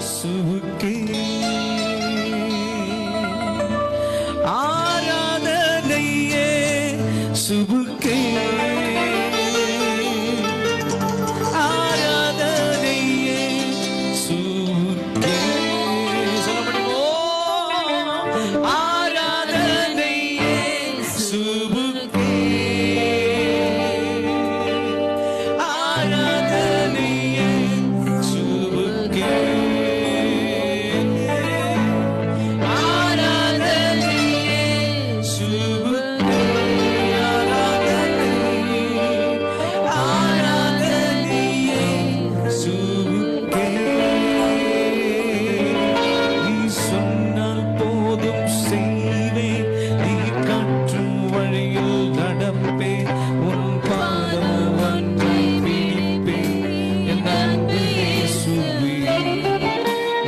இயேசுவுக்கே ஆராதனை, இயேசுவுக்கே ஆராதனை, இயேசுவுக்கே ஆராதனை, இயேசுவுக்கே. சொல்ல முடியுமோ? ஆராதனை, இயேசுவுக்கே ஆராதனை, இயேசுவுக்கே ஆராதனை, இயேசுவுக்கே ஆராதனை, இயேசுவுக்கே. நீ சொன்னால் போதும் செய்வேன், நீ காற்றும் வழியில் நடப்பேன், உன் பாதம் ஒன்றை பிடிப்பேன், என் அன்பு இயேசுவே.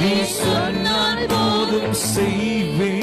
நீ சொன்னால் போதும் செய்வேன்,